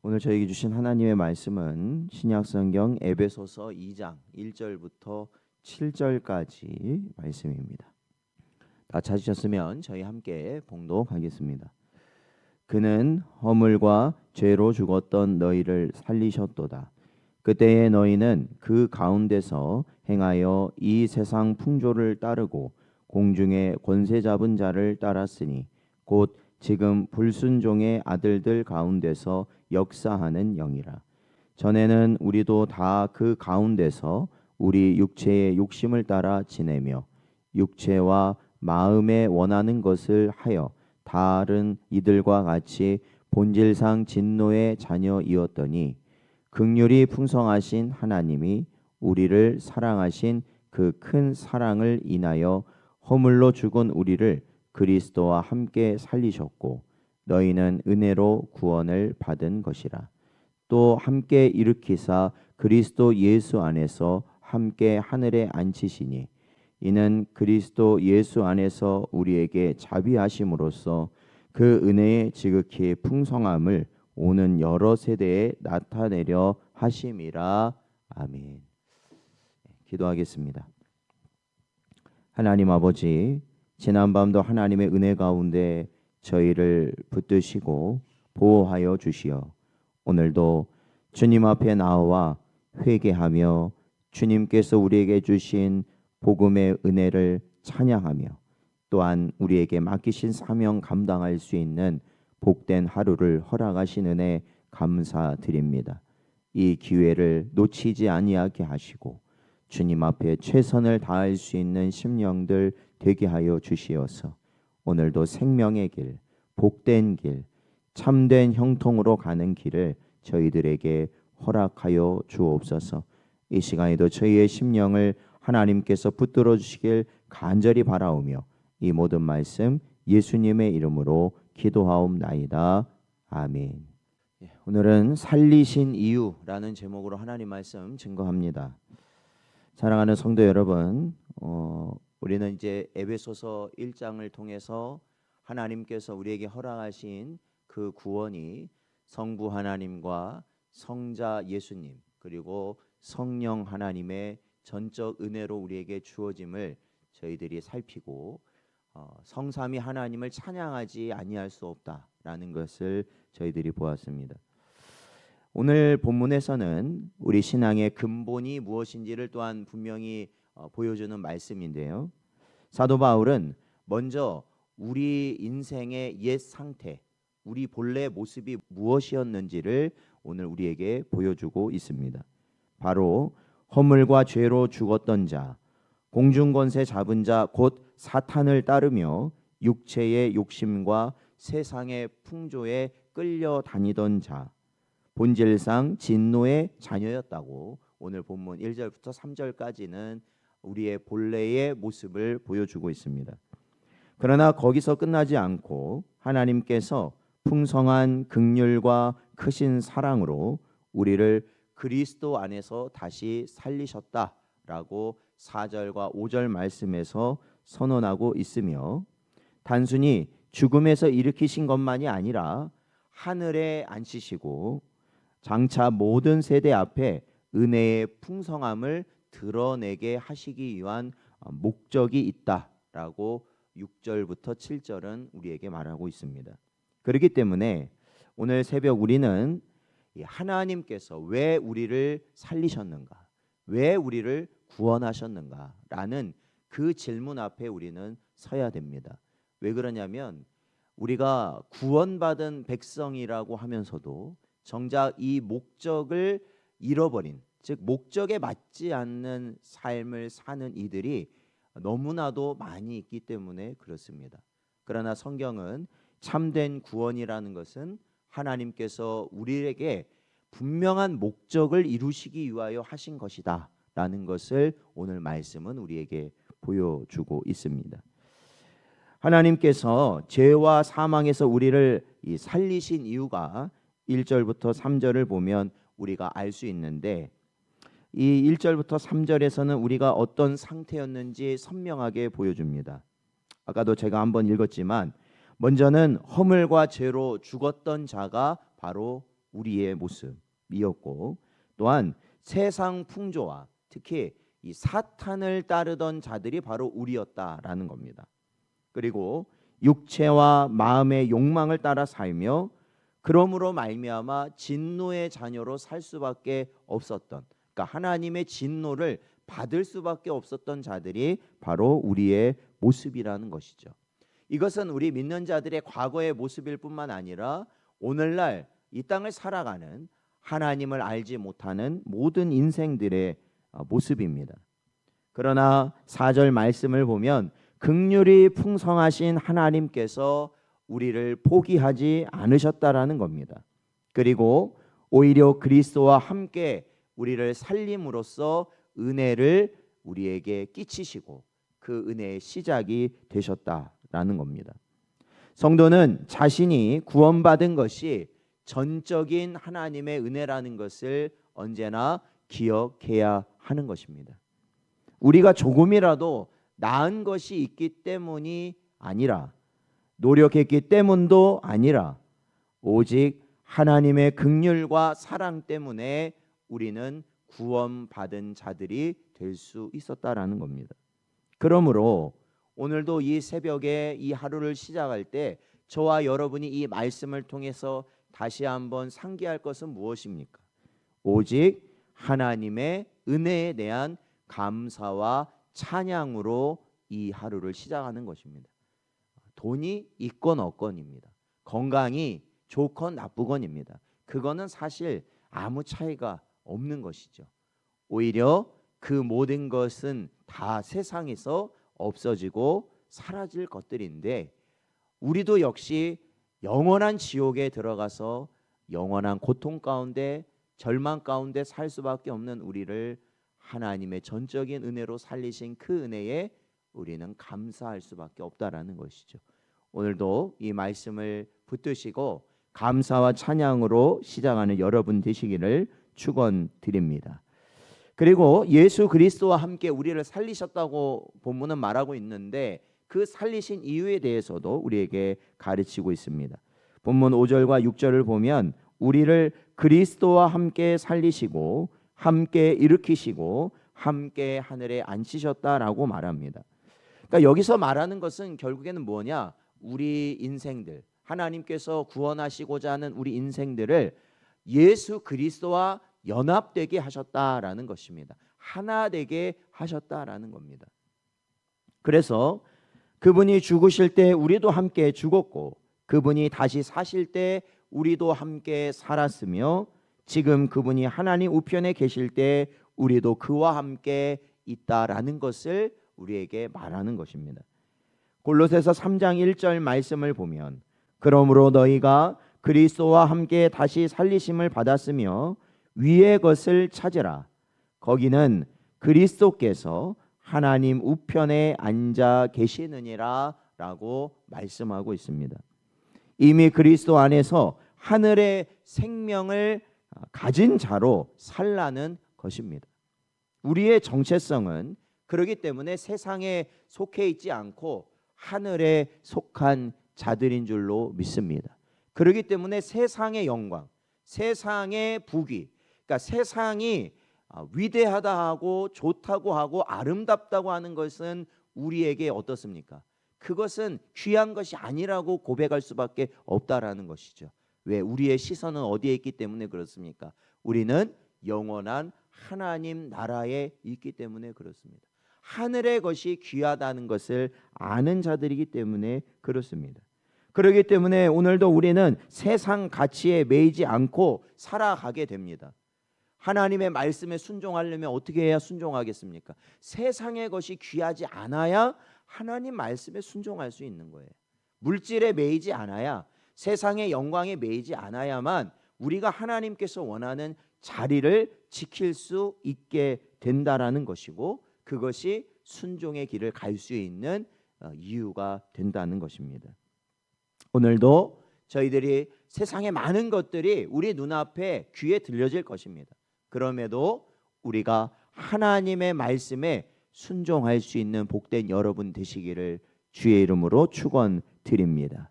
오늘 저에게 주신 하나님의 말씀은 신약성경 에베소서 2장 1절부터 7절까지 말씀입니다. 다 찾으셨으면 저희 함께 봉독하겠습니다. 그는 허물과 죄로 죽었던 너희를 살리셨도다. 그때의 너희는 그 가운데서 행하여 이 세상 풍조를 따르고 공중의 권세 잡은 자를 따랐으니 곧 지금 불순종의 아들들 가운데서 역사하는 영이라. 전에는 우리도 다 그 가운데서 우리 육체의 욕심을 따라 지내며 육체와 마음에 원하는 것을 하여 다른 이들과 같이 본질상 진노의 자녀이었더니 긍휼이 풍성하신 하나님이 우리를 사랑하신 그 큰 사랑을 인하여 허물로 죽은 우리를 그리스도와 함께 살리셨고 너희는 은혜로 구원을 받은 것이라. 또 함께 일으키사 그리스도 예수 안에서 함께 하늘에 앉히시니 이는 그리스도 예수 안에서 우리에게 자비하심으로써 그 은혜의 지극히 풍성함을 오는 여러 세대에 나타내려 하심이라. 아멘. 기도하겠습니다. 하나님 아버지, 지난밤도 하나님의 은혜 가운데 저희를 붙드시고 보호하여 주시어 오늘도 주님 앞에 나와 회개하며 주님께서 우리에게 주신 복음의 은혜를 찬양하며 또한 우리에게 맡기신 사명 감당할 수 있는 복된 하루를 허락하신 은혜 감사드립니다. 이 기회를 놓치지 아니하게 하시고 주님 앞에 최선을 다할 수 있는 심령들 되게 하여 주시어서 오늘도 생명의 길, 복된 길, 참된 형통으로 가는 길을 저희들에게 허락하여 주옵소서. 이 시간에도 저희의 심령을 하나님께서 붙들어 주시길 간절히 바라오며 이 모든 말씀 예수님의 이름으로 기도하옵나이다. 아멘. 오늘은 살리신 이유라는 제목으로 하나님 말씀 증거합니다. 사랑하는 성도 여러분, 우리는 이제 에베소서 1장을 통해서 하나님께서 우리에게 허락하신 그 구원이 성부 하나님과 성자 예수님 그리고 성령 하나님의 전적 은혜로 우리에게 주어짐을 저희들이 살피고 성삼위 하나님을 찬양하지 아니할 수 없다라는 것을 저희들이 보았습니다. 오늘 본문에서는 우리 신앙의 근본이 무엇인지를 또한 분명히 보여주는 말씀인데요. 사도 바울은 먼저 우리 인생의 옛 상태, 우리 본래 모습이 무엇이었는지를 오늘 우리에게 보여주고 있습니다. 바로 허물과 죄로 죽었던 자, 공중권세 잡은 자 곧 사탄을 따르며 육체의 욕심과 세상의 풍조에 끌려다니던 자, 본질상 진노의 자녀였다고 오늘 본문 1절부터 3절까지는 우리의 본래의 모습을 보여주고 있습니다. 그러나 거기서 끝나지 않고 하나님께서 풍성한 긍휼과 크신 사랑으로 우리를 그리스도 안에서 다시 살리셨다라고 4절과 5절 말씀에서 선언하고 있으며 단순히 죽음에서 일으키신 것만이 아니라 하늘에 앉히시고 장차 모든 세대 앞에 은혜의 풍성함을 드러내게 하시기 위한 목적이 있다라고 6절부터 7절은 우리에게 말하고 있습니다. 그렇기 때문에 오늘 새벽 우리는 하나님께서 왜 우리를 살리셨는가, 왜 우리를 구원하셨는가라는 그 질문 앞에 우리는 서야 됩니다. 왜 그러냐면 우리가 구원받은 백성이라고 하면서도 정작 이 목적을 잃어버린, 즉 목적에 맞지 않는 삶을 사는 이들이 너무나도 많이 있기 때문에 그렇습니다. 그러나 성경은 참된 구원이라는 것은 하나님께서 우리에게 분명한 목적을 이루시기 위하여 하신 것이다 라는 것을 오늘 말씀은 우리에게 보여주고 있습니다. 하나님께서 죄와 사망에서 우리를 살리신 이유가 1절부터 3절을 보면 우리가 알 수 있는데 이 1절부터 3절에서는 우리가 어떤 상태였는지 선명하게 보여줍니다. 아까도 제가 한번 읽었지만 먼저는 허물과 죄로 죽었던 자가 바로 우리의 모습이었고, 또한 세상 풍조와 특히 이 사탄을 따르던 자들이 바로 우리였다라는 겁니다. 그리고 육체와 마음의 욕망을 따라 살며 그러므로 말미암아 진노의 자녀로 살 수밖에 없었던, 그러니까 하나님의 진노를 받을 수밖에 없었던 자들이 바로 우리의 모습이라는 것이죠. 이것은 우리 믿는 자들의 과거의 모습일 뿐만 아니라 오늘날 이 땅을 살아가는 하나님을 알지 못하는 모든 인생들의 모습입니다. 그러나 4절 말씀을 보면 긍휼이 풍성하신 하나님께서 우리를 포기하지 않으셨다라는 겁니다. 그리고 오히려 그리스도와 함께 우리를 살림으로써 은혜를 우리에게 끼치시고 그 은혜의 시작이 되셨다라는 겁니다. 성도는 자신이 구원받은 것이 전적인 하나님의 은혜라는 것을 언제나 기억해야 하는 것입니다. 우리가 조금이라도 나은 것이 있기 때문이 아니라, 노력했기 때문도 아니라, 오직 하나님의 긍휼과 사랑 때문에 우리는 구원받은 자들이 될 수 있었다라는 겁니다. 그러므로 오늘도 이 새벽에 이 하루를 시작할 때 저와 여러분이 이 말씀을 통해서 다시 한번 상기할 것은 무엇입니까? 오직 하나님의 은혜에 대한 감사와 찬양으로 이 하루를 시작하는 것입니다. 돈이 있건 없건입니다. 건강이 좋건 나쁘건입니다. 그거는 사실 아무 차이가 없는 것이죠. 오히려 그 모든 것은 다 세상에서 없어지고 사라질 것들인데, 우리도 역시 영원한 지옥에 들어가서 영원한 고통 가운데 절망 가운데 살 수밖에 없는 우리를 하나님의 전적인 은혜로 살리신 그 은혜에 우리는 감사할 수밖에 없다라는 것이죠. 오늘도 이 말씀을 붙드시고 감사와 찬양으로 시작하는 여러분 되시기를 축원드립니다. 그리고 예수 그리스도와 함께 우리를 살리셨다고 본문은 말하고 있는데, 그 살리신 이유에 대해서도 우리에게 가르치고 있습니다. 본문 5절과 6절을 보면 우리를 그리스도와 함께 살리시고 함께 일으키시고 함께 하늘에 앉히셨다라고 말합니다. 그러니까 여기서 말하는 것은 결국에는 뭐냐? 우리 인생들, 하나님께서 구원하시고자 하는 우리 인생들을 예수 그리스도와 연합되게 하셨다라는 것입니다. 하나 되게 하셨다라는 겁니다. 그래서 그분이 죽으실 때 우리도 함께 죽었고, 그분이 다시 사실 때 우리도 함께 살았으며, 지금 그분이 하나님 우편에 계실 때 우리도 그와 함께 있다라는 것을 우리에게 말하는 것입니다. 골로새서 3장 1절 말씀을 보면 그러므로 너희가 그리스도와 함께 다시 살리심을 받았으며 위의 것을 찾으라. 거기는 그리스도께서 하나님 우편에 앉아 계시느니라 라고 말씀하고 있습니다. 이미 그리스도 안에서 하늘의 생명을 가진 자로 살라는 것입니다. 우리의 정체성은 그렇기 때문에 세상에 속해 있지 않고 하늘에 속한 자들인 줄로 믿습니다. 그렇기 때문에 세상의 영광, 세상의 부귀, 그러니까 세상이 위대하다 하고 좋다고 하고 아름답다고 하는 것은 우리에게 어떻습니까? 그것은 귀한 것이 아니라고 고백할 수밖에 없다라는 것이죠. 왜? 우리의 시선은 어디에 있기 때문에 그렇습니까? 우리는 영원한 하나님 나라에 있기 때문에 그렇습니다. 하늘의 것이 귀하다는 것을 아는 자들이기 때문에 그렇습니다. 그렇기 때문에 오늘도 우리는 세상 가치에 매이지 않고 살아가게 됩니다. 하나님의 말씀에 순종하려면 어떻게 해야 순종하겠습니까? 세상의 것이 귀하지 않아야 하나님 말씀에 순종할 수 있는 거예요. 물질에 매이지 않아야, 세상의 영광에 매이지 않아야만 우리가 하나님께서 원하는 자리를 지킬 수 있게 된다라는 것이고, 그것이 순종의 길을 갈 수 있는 이유가 된다는 것입니다. 오늘도 저희들이 세상의 많은 것들이 우리 눈앞에 귀에 들려질 것입니다. 그럼에도 우리가 하나님의 말씀에 순종할 수 있는 복된 여러분 되시기를 주의 이름으로 축원드립니다.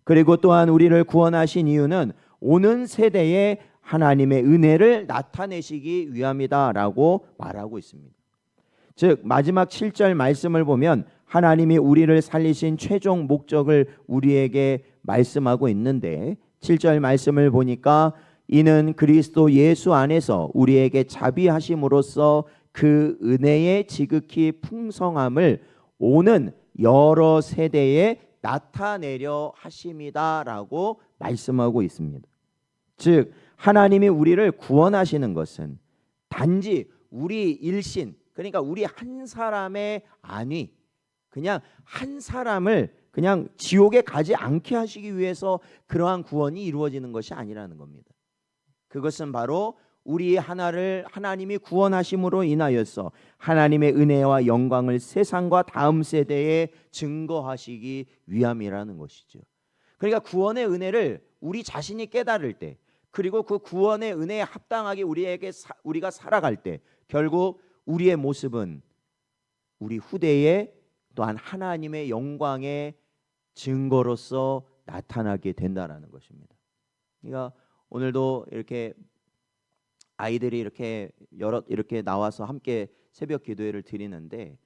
그리고 또한 우리를 구원하신 이유는 오는 세대에 하나님의 은혜를 나타내시기 위함이다라고 말하고 있습니다. 즉 마지막 7절 말씀을 보면 하나님이 우리를 살리신 최종 목적을 우리에게 말씀하고 있는데 7절 말씀을 보니까 이는 그리스도 예수 안에서 우리에게 자비하심으로써 그 은혜의 지극히 풍성함을 오는 여러 세대에 나타내려 하심이다라고 말씀하고 있습니다. 즉 하나님이 우리를 구원하시는 것은 단지 우리 일신, 그러니까 우리 한 사람의 안위, 그냥 한 사람을 그냥 지옥에 가지 않게 하시기 위해서 그러한 구원이 이루어지는 것이 아니라는 겁니다. 그것은 바로 우리 하나를 하나님이 구원하심으로 인하여서 하나님의 은혜와 영광을 세상과 다음 세대에 증거하시기 위함이라는 것이죠. 그러니까 구원의 은혜를 우리 자신이 깨달을 때, 그리고 그 구원의 은혜에 합당하게 우리가 살아갈 때 결국 우리의 모습은 우리 후대에 또한 하나님의 영광의 증거로서 나타나게 된다라는 것입니다. 그러니까 오늘도 이렇게 아이들이 이렇게 나와서 함께 새벽 기도회를 드리는데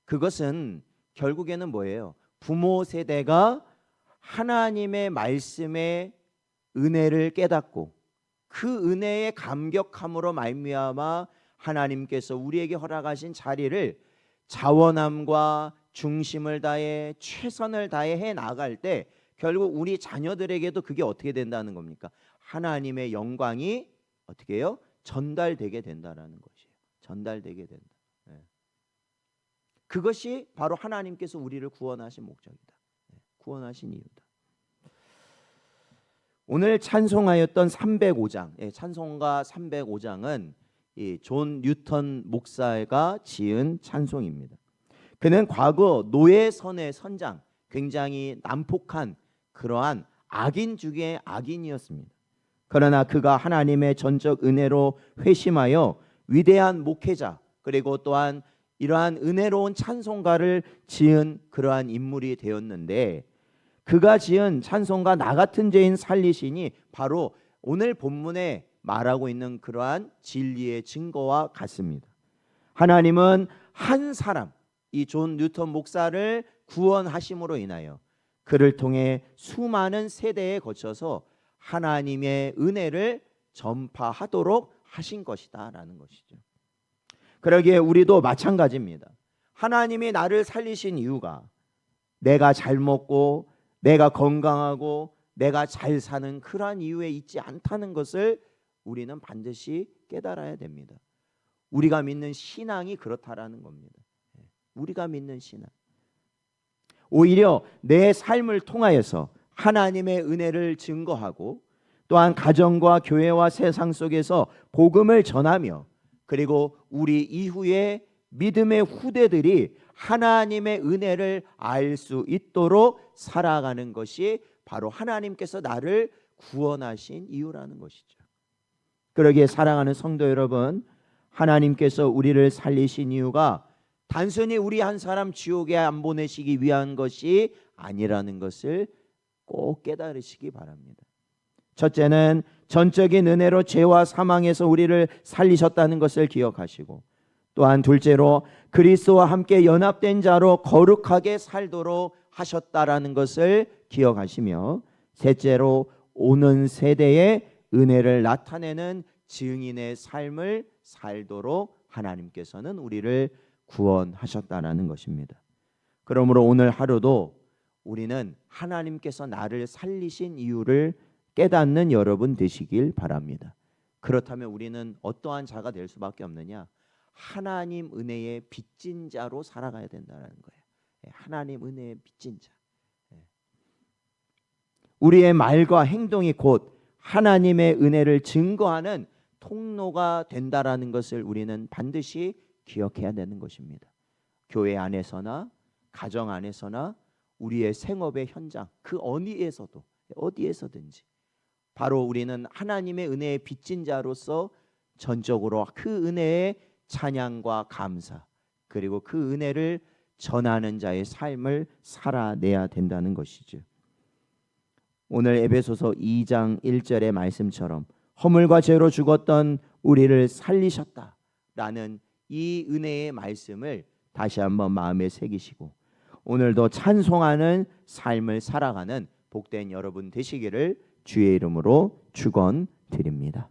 그것은 결국에는 뭐예요? 부모 세대가 하나님의 말씀의 은혜를 깨닫고 그 은혜에 감격함으로 말미암아 하나님께서 우리에게 허락하신 자리를 자원함과 중심을 다해 최선을 다해 해 나갈 때 결국 우리 자녀들에게도 그게 어떻게 된다는 겁니까? 하나님의 영광이 어떻게 해요? 전달되게 된다라는 것이에요. 전달되게 된다. 그것이 바로 하나님께서 우리를 구원하신 목적이다. 구원하신 이유다. 오늘 찬송하였던 305장, 찬송가 305장은 존 뉴턴 목사가 지은 찬송입니다. 그는 과거 노예선의 선장, 굉장히 난폭한 그러한 악인 중에 악인이었습니다. 그러나 그가 하나님의 전적 은혜로 회심하여 위대한 목회자, 그리고 또한 이러한 은혜로운 찬송가를 지은 그러한 인물이 되었는데, 그가 지은 찬송가 나 같은 죄인 살리시니 바로 오늘 본문에 말하고 있는 그러한 진리의 증거와 같습니다. 하나님은 한 사람, 이 존 뉴턴 목사를 구원하심으로 인하여 그를 통해 수많은 세대에 거쳐서 하나님의 은혜를 전파하도록 하신 것이다라는 것이죠. 그러기에 우리도 마찬가지입니다. 하나님이 나를 살리신 이유가 내가 잘 먹고 내가 건강하고 내가 잘 사는 그러한 이유에 있지 않다는 것을 우리는 반드시 깨달아야 됩니다. 우리가 믿는 신앙이 그렇다라는 겁니다. 우리가 믿는 신앙, 오히려 내 삶을 통하여서 하나님의 은혜를 증거하고 또한 가정과 교회와 세상 속에서 복음을 전하며 그리고 우리 이후에 믿음의 후대들이 하나님의 은혜를 알 수 있도록 살아가는 것이 바로 하나님께서 나를 구원하신 이유라는 것이죠. 그러기에 사랑하는 성도 여러분, 하나님께서 우리를 살리신 이유가 단순히 우리 한 사람 지옥에 안 보내시기 위한 것이 아니라는 것을 꼭 깨달으시기 바랍니다. 첫째는 전적인 은혜로 죄와 사망에서 우리를 살리셨다는 것을 기억하시고, 또한 둘째로 그리스도와 함께 연합된 자로 거룩하게 살도록 하셨다라는 것을 기억하시며, 셋째로 오는 세대에 은혜를 나타내는 증인의 삶을 살도록 하나님께서는 우리를 구원하셨다라는 것입니다. 그러므로 오늘 하루도 우리는 하나님께서 나를 살리신 이유를 깨닫는 여러분 되시길 바랍니다. 그렇다면 우리는 어떠한 자가 될 수밖에 없느냐? 하나님 은혜의 빚진 자로 살아가야 된다는 거예요. 하나님 은혜의 빚진 자. 우리의 말과 행동이 곧 하나님의 은혜를 증거하는 통로가 된다라는 것을 우리는 반드시 기억해야 되는 것입니다. 교회 안에서나 가정 안에서나 우리의 생업의 현장, 그 어디에서도 어디에서든지 바로 우리는 하나님의 은혜의 빚진 자로서 전적으로 그 은혜의 찬양과 감사, 그리고 그 은혜를 전하는 자의 삶을 살아내야 된다는 것이죠. 오늘 에베소서 2장 1절의 말씀처럼 허물과 죄로 죽었던 우리를 살리셨다라는 이 은혜의 말씀을 다시 한번 마음에 새기시고 오늘도 찬송하는 삶을 살아가는 복된 여러분 되시기를 주의 이름으로 축원드립니다.